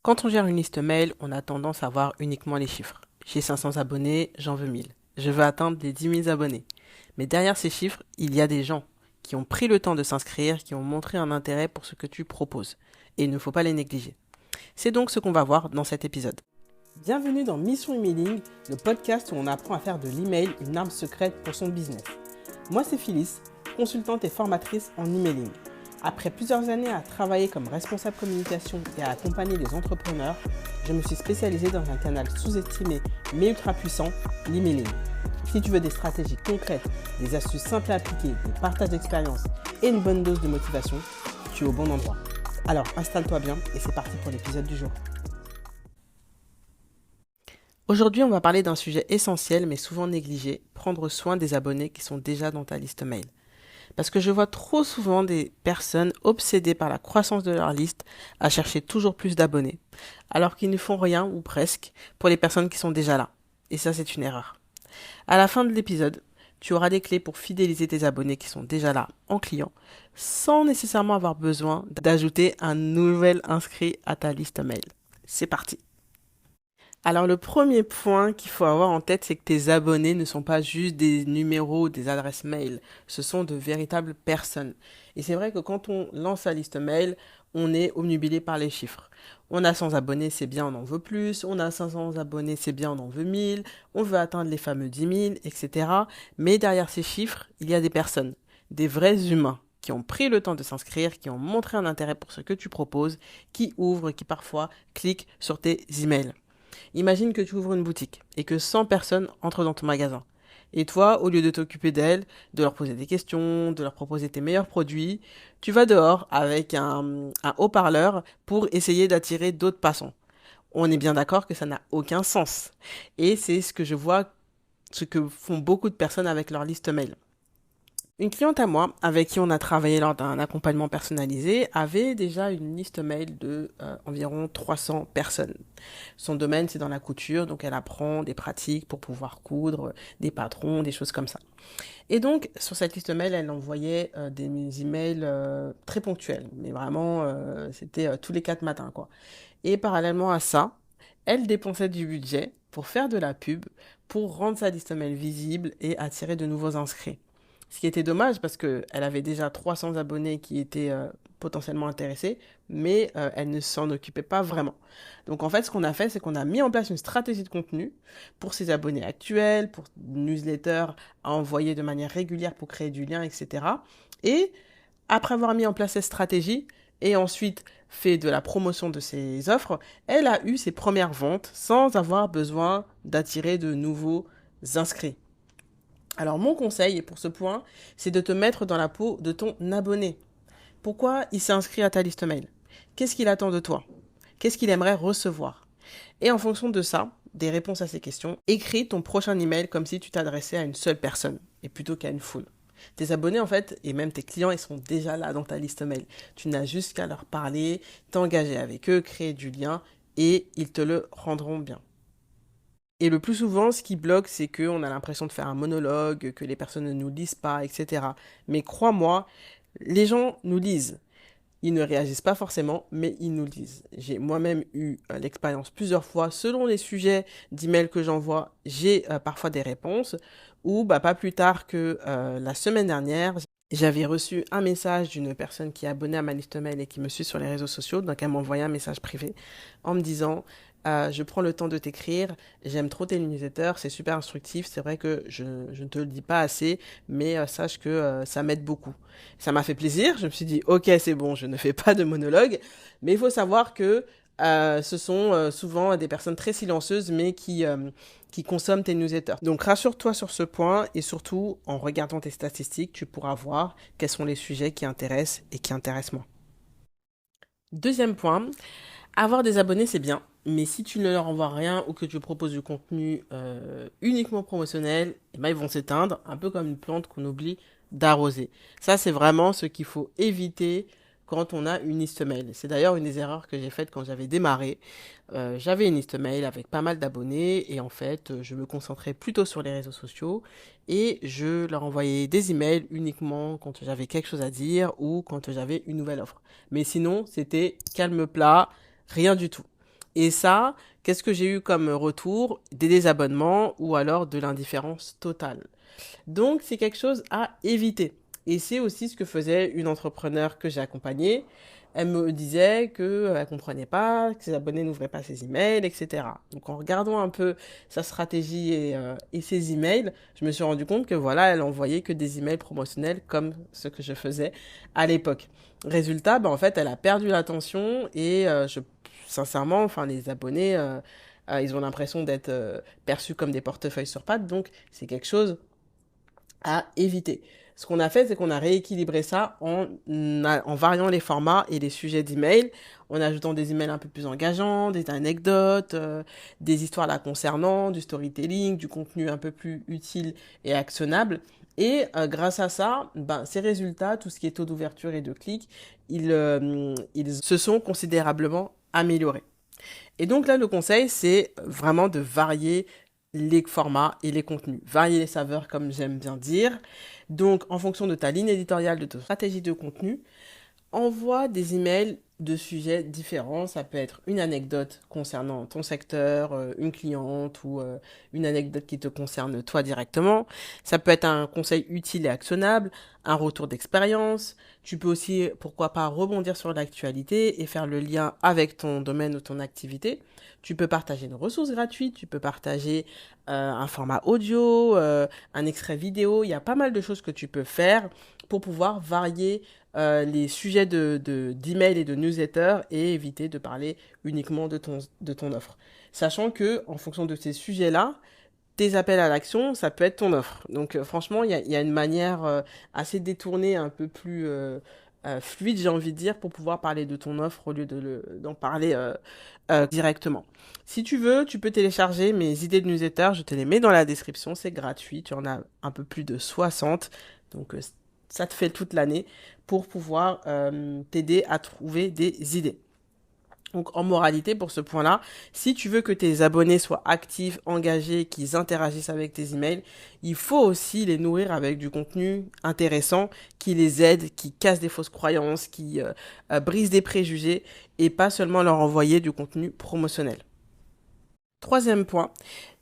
Quand on gère une liste mail, on a tendance à voir uniquement les chiffres. J'ai 500 abonnés, j'en veux 1000. Je veux atteindre les 10 000 abonnés. Mais derrière ces chiffres, il y a des gens qui ont pris le temps de s'inscrire, qui ont montré un intérêt pour ce que tu proposes. Et il ne faut pas les négliger. C'est donc ce qu'on va voir dans cet épisode. Bienvenue dans Mission Emailing, le podcast où on apprend à faire de l'email une arme secrète pour son business. Moi c'est Phyllis, consultante et formatrice en emailing. Après plusieurs années à travailler comme responsable communication et à accompagner des entrepreneurs, je me suis spécialisée dans un canal sous-estimé mais ultra puissant, l'emailing. Si tu veux des stratégies concrètes, des astuces simples à appliquer, des partages d'expérience et une bonne dose de motivation, tu es au bon endroit. Alors installe-toi bien et c'est parti pour l'épisode du jour. Aujourd'hui, on va parler d'un sujet essentiel mais souvent négligé, prendre soin des abonnés qui sont déjà dans ta liste mail. Parce que je vois trop souvent des personnes obsédées par la croissance de leur liste à chercher toujours plus d'abonnés, alors qu'ils ne font rien ou presque pour les personnes qui sont déjà là. Et ça, c'est une erreur. À la fin de l'épisode, tu auras des clés pour fidéliser tes abonnés qui sont déjà là en client, sans nécessairement avoir besoin d'ajouter un nouvel inscrit à ta liste mail. C'est parti! Alors le premier point qu'il faut avoir en tête, c'est que tes abonnés ne sont pas juste des numéros, des adresses mail. Ce sont de véritables personnes. Et c'est vrai que quand on lance la liste mail, on est obnubilé par les chiffres. On a 100 abonnés, c'est bien, on en veut plus. On a 500 abonnés, c'est bien, on en veut 1000. On veut atteindre les fameux 10 000, etc. Mais derrière ces chiffres, il y a des personnes, des vrais humains qui ont pris le temps de s'inscrire, qui ont montré un intérêt pour ce que tu proposes, qui ouvrent, qui parfois cliquent sur tes emails. Imagine que tu ouvres une boutique et que 100 personnes entrent dans ton magasin. Et toi, au lieu de t'occuper d'elles, de leur poser des questions, de leur proposer tes meilleurs produits, tu vas dehors avec un haut-parleur pour essayer d'attirer d'autres passants. On est bien d'accord que ça n'a aucun sens. Et c'est ce que je vois, ce que font beaucoup de personnes avec leur liste mail. Une cliente à moi, avec qui on a travaillé lors d'un accompagnement personnalisé, avait déjà une liste mail de environ 300 personnes. Son domaine, c'est dans la couture, donc elle apprend des pratiques pour pouvoir coudre, des patrons, des choses comme ça. Et donc, sur cette liste mail, elle envoyait des emails très ponctuels, mais vraiment, c'était tous les 4 matins, quoi. Et parallèlement à ça, elle dépensait du budget pour faire de la pub, pour rendre sa liste mail visible et attirer de nouveaux inscrits. Ce qui était dommage parce qu'elle avait déjà 300 abonnés qui étaient potentiellement intéressés, mais elle ne s'en occupait pas vraiment. Donc en fait, ce qu'on a fait, c'est qu'on a mis en place une stratégie de contenu pour ses abonnés actuels, pour une newsletter à envoyer de manière régulière pour créer du lien, etc. Et après avoir mis en place cette stratégie et ensuite fait de la promotion de ses offres, elle a eu ses premières ventes sans avoir besoin d'attirer de nouveaux inscrits. Alors mon conseil pour ce point, c'est de te mettre dans la peau de ton abonné. Pourquoi il s'est inscrit à ta liste mail? Qu'est-ce qu'il attend de toi? Qu'est-ce qu'il aimerait recevoir? Et en fonction de ça, des réponses à ces questions, écris ton prochain email comme si tu t'adressais à une seule personne et plutôt qu'à une foule. Tes abonnés, en fait, et même tes clients, ils sont déjà là dans ta liste mail. Tu n'as juste qu'à leur parler, t'engager avec eux, créer du lien et ils te le rendront bien. Et le plus souvent, ce qui bloque, c'est qu'on a l'impression de faire un monologue, que les personnes ne nous lisent pas, etc. Mais crois-moi, les gens nous lisent. Ils ne réagissent pas forcément, mais ils nous lisent. J'ai moi-même eu l'expérience plusieurs fois, selon les sujets d'emails que j'envoie, j'ai parfois des réponses, ou bah, pas plus tard que la semaine dernière, j'avais reçu un message d'une personne qui est abonnée à ma liste mail et qui me suit sur les réseaux sociaux, donc elle m'a envoyé un message privé en me disant je prends le temps de t'écrire, j'aime trop tes newsletters, c'est super instructif, c'est vrai que je ne te le dis pas assez, mais sache que ça m'aide beaucoup. Ça m'a fait plaisir, je me suis dit ok c'est bon, je ne fais pas de monologue, mais il faut savoir que ce sont souvent des personnes très silencieuses mais qui consomment tes newsletters. Donc rassure-toi sur ce point et surtout en regardant tes statistiques, tu pourras voir quels sont les sujets qui intéressent et qui intéressent moins. Deuxième point, avoir des abonnés, c'est bien, mais si tu ne leur envoies rien ou que tu proposes du contenu uniquement promotionnel, eh ben, ils vont s'éteindre, un peu comme une plante qu'on oublie d'arroser. Ça, c'est vraiment ce qu'il faut éviter quand on a une liste mail. C'est d'ailleurs une des erreurs que j'ai faites quand j'avais démarré. J'avais une liste mail avec pas mal d'abonnés et en fait, je me concentrais plutôt sur les réseaux sociaux et je leur envoyais des emails uniquement quand j'avais quelque chose à dire ou quand j'avais une nouvelle offre. Mais sinon, c'était calme plat, rien du tout. Et ça, qu'est-ce que j'ai eu comme retour? Des désabonnements ou alors de l'indifférence totale. Donc, c'est quelque chose à éviter. Et c'est aussi ce que faisait une entrepreneur que j'ai accompagnée. Elle me disait qu'elle ne comprenait pas, que ses abonnés n'ouvraient pas ses emails, etc. Donc, en regardant un peu sa stratégie et ses emails, je me suis rendu compte que voilà, elle envoyait que des emails promotionnels comme ce que je faisais à l'époque. Résultat, en fait, elle a perdu l'attention et sincèrement, enfin, les abonnés, ils ont l'impression d'être perçus comme des portefeuilles sur pattes. Donc, c'est quelque chose à éviter. Ce qu'on a fait, c'est qu'on a rééquilibré ça en variant les formats et les sujets d'email, en ajoutant des emails un peu plus engageants, des anecdotes, des histoires la concernant, du storytelling, du contenu un peu plus utile et actionnable. Et grâce à ça, ces résultats, tout ce qui est taux d'ouverture et de clics, ils se sont considérablement améliorés. Et donc là, le conseil, c'est vraiment de varier les formats et les contenus. Varier les saveurs, comme j'aime bien dire. Donc, en fonction de ta ligne éditoriale, de ta stratégie de contenu, envoie des emails de sujets différents. Ça peut être une anecdote concernant ton secteur, une cliente ou une anecdote qui te concerne toi directement. Ça peut être un conseil utile et actionnable, un retour d'expérience. Tu peux aussi, pourquoi pas, rebondir sur l'actualité et faire le lien avec ton domaine ou ton activité. Tu peux partager une ressource gratuite, tu peux partager un format audio, un extrait vidéo. Il y a pas mal de choses que tu peux faire pour pouvoir varier les sujets d'email et de newsletter et éviter de parler uniquement de ton offre. Sachant que, en fonction de ces sujets-là, tes appels à l'action, ça peut être ton offre. Donc franchement, il y a une manière assez détournée, un peu plus fluide, j'ai envie de dire, pour pouvoir parler de ton offre au lieu d'en parler directement. Si tu veux, tu peux télécharger mes idées de newsletter, je te les mets dans la description, c'est gratuit, tu en as un peu plus de 60, donc ça te fait toute l'année pour pouvoir t'aider à trouver des idées. Donc en moralité pour ce point-là, si tu veux que tes abonnés soient actifs, engagés, qu'ils interagissent avec tes emails, il faut aussi les nourrir avec du contenu intéressant qui les aide, qui casse des fausses croyances, qui brise des préjugés et pas seulement leur envoyer du contenu promotionnel. Troisième point,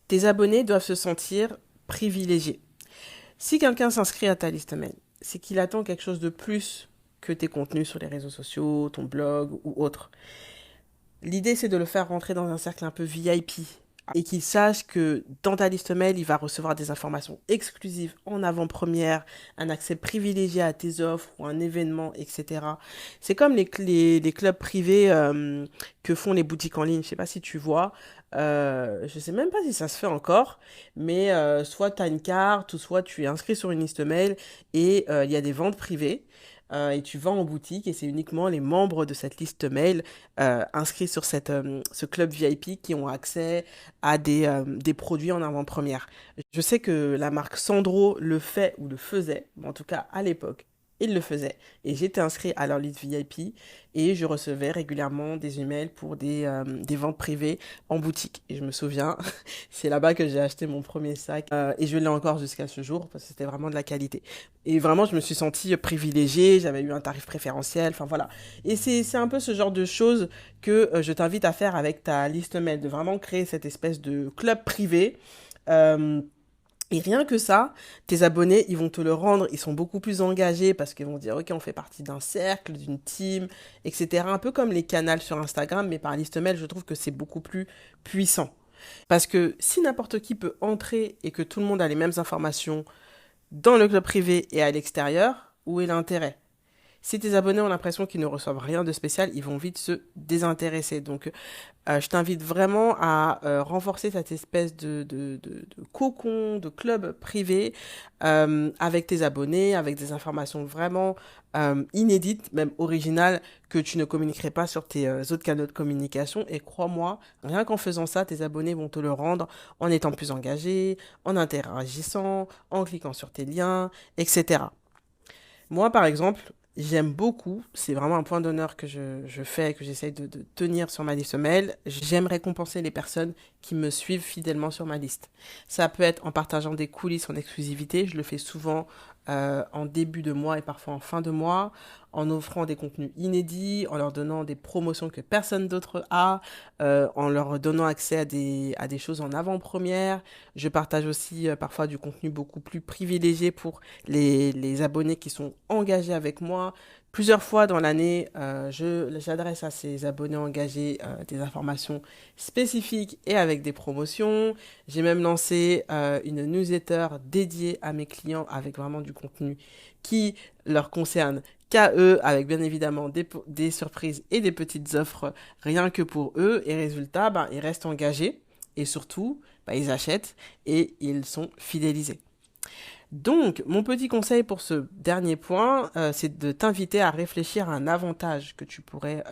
tes abonnés doivent se sentir privilégiés. Si quelqu'un s'inscrit à ta liste mail, c'est qu'il attend quelque chose de plus que tes contenus sur les réseaux sociaux, ton blog ou autre. L'idée, c'est de le faire rentrer dans un cercle un peu VIP et qu'il sache que dans ta liste mail, il va recevoir des informations exclusives en avant-première, un accès privilégié à tes offres ou un événement, etc. C'est comme les clubs privés que font les boutiques en ligne. Je sais pas si tu vois. Je sais même pas si ça se fait encore, mais soit tu as une carte ou soit tu es inscrit sur une liste mail et il y a des ventes privées. Et tu vas en boutique et c'est uniquement les membres de cette liste mail inscrits sur ce club VIP qui ont accès à des produits en avant-première. Je sais que la marque Sandro le fait ou le faisait, en tout cas à l'époque, il le faisait. Et j'étais inscrit à leur liste VIP et je recevais régulièrement des emails pour des ventes privées en boutique. Et je me souviens, c'est là-bas que j'ai acheté mon premier sac et je l'ai encore jusqu'à ce jour parce que c'était vraiment de la qualité. Et vraiment, je me suis sentie privilégiée, j'avais eu un tarif préférentiel, enfin voilà. Et c'est un peu ce genre de choses que je t'invite à faire avec ta liste mail, de vraiment créer cette espèce de club privé. Euh, et rien que ça, tes abonnés, ils vont te le rendre, ils sont beaucoup plus engagés parce qu'ils vont dire, ok, on fait partie d'un cercle, d'une team, etc. Un peu comme les canals sur Instagram, mais par liste mail, je trouve que c'est beaucoup plus puissant. Parce que si n'importe qui peut entrer et que tout le monde a les mêmes informations dans le club privé et à l'extérieur, où est l'intérêt? Si tes abonnés ont l'impression qu'ils ne reçoivent rien de spécial, ils vont vite se désintéresser. Donc, je t'invite vraiment à renforcer cette espèce de cocon, de club privé avec tes abonnés, avec des informations vraiment inédites, même originales, que tu ne communiquerais pas sur tes autres canaux de communication. Et crois-moi, rien qu'en faisant ça, tes abonnés vont te le rendre en étant plus engagés, en interagissant, en cliquant sur tes liens, etc. Moi, par exemple, j'aime beaucoup, c'est vraiment un point d'honneur que je fais, que j'essaye de tenir sur ma liste mail. J'aime récompenser les personnes qui me suivent fidèlement sur ma liste. Ça peut être en partageant des coulisses en exclusivité, je le fais souvent en début de mois et parfois en fin de mois, en offrant des contenus inédits, en leur donnant des promotions que personne d'autre a, en leur donnant accès à des choses en avant-première. Je partage aussi parfois du contenu beaucoup plus privilégié pour les abonnés qui sont engagés avec moi. Plusieurs fois dans l'année, j'adresse à ces abonnés engagés des informations spécifiques et avec des promotions. J'ai même lancé une newsletter dédiée à mes clients avec vraiment du contenu qui leur concerne qu'à eux, avec bien évidemment des surprises et des petites offres rien que pour eux. Et résultat, ben, ils restent engagés et surtout, ben, ils achètent et ils sont fidélisés. Donc, mon petit conseil pour ce dernier point, c'est de t'inviter à réfléchir à un avantage que tu pourrais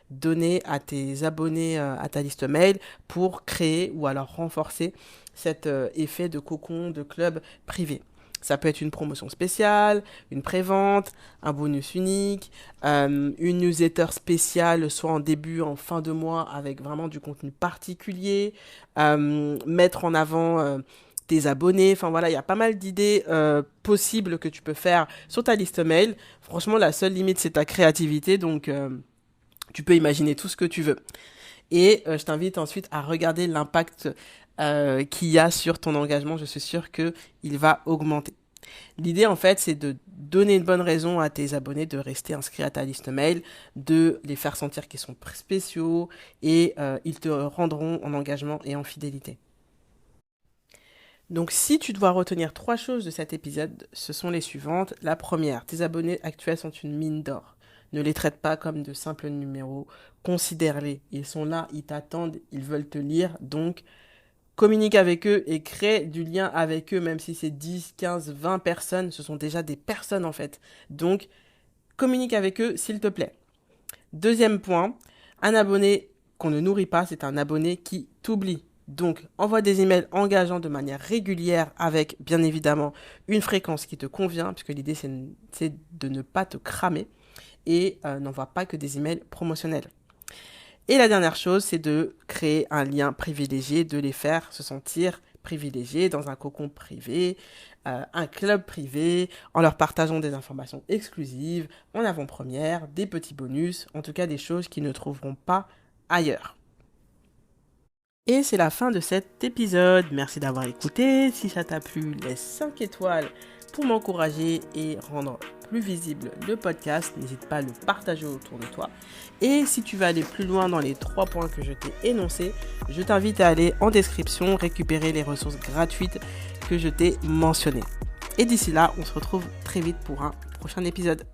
donner à tes abonnés à ta liste mail pour créer ou alors renforcer cet effet de cocon de club privé. Ça peut être une promotion spéciale, une prévente, un bonus unique, une newsletter spéciale, soit en début, en fin de mois, avec vraiment du contenu particulier, mettre en avant tes abonnés. Enfin voilà, il y a pas mal d'idées possibles que tu peux faire sur ta liste mail. Franchement, la seule limite, c'est ta créativité, donc tu peux imaginer tout ce que tu veux. Et je t'invite ensuite à regarder l'impact qu'il y a sur ton engagement. Je suis sûre qu'il va augmenter. L'idée, en fait, c'est de donner une bonne raison à tes abonnés de rester inscrits à ta liste mail, de les faire sentir qu'ils sont spéciaux et ils te rendront en engagement et en fidélité. Donc, si tu dois retenir 3 choses de cet épisode, ce sont les suivantes. La première, tes abonnés actuels sont une mine d'or. Ne les traite pas comme de simples numéros. Considère-les. Ils sont là, ils t'attendent, ils veulent te lire. Donc, communique avec eux et crée du lien avec eux, même si c'est 10, 15, 20 personnes. Ce sont déjà des personnes, en fait. Donc, communique avec eux, s'il te plaît. Deuxième point, un abonné qu'on ne nourrit pas, c'est un abonné qui t'oublie. Donc, envoie des emails engageants de manière régulière avec, bien évidemment, une fréquence qui te convient, puisque l'idée, c'est de ne pas te cramer et n'envoie pas que des emails promotionnels. Et la dernière chose, c'est de créer un lien privilégié, de les faire se sentir privilégiés dans un cocon privé, un club privé, en leur partageant des informations exclusives, en avant-première, des petits bonus, en tout cas des choses qu'ils ne trouveront pas ailleurs. Et c'est la fin de cet épisode. Merci d'avoir écouté. Si ça t'a plu, laisse 5 étoiles pour m'encourager et rendre plus visible le podcast. N'hésite pas à le partager autour de toi. Et si tu veux aller plus loin dans les 3 points que je t'ai énoncés, je t'invite à aller en description récupérer les ressources gratuites que je t'ai mentionnées. Et d'ici là, on se retrouve très vite pour un prochain épisode.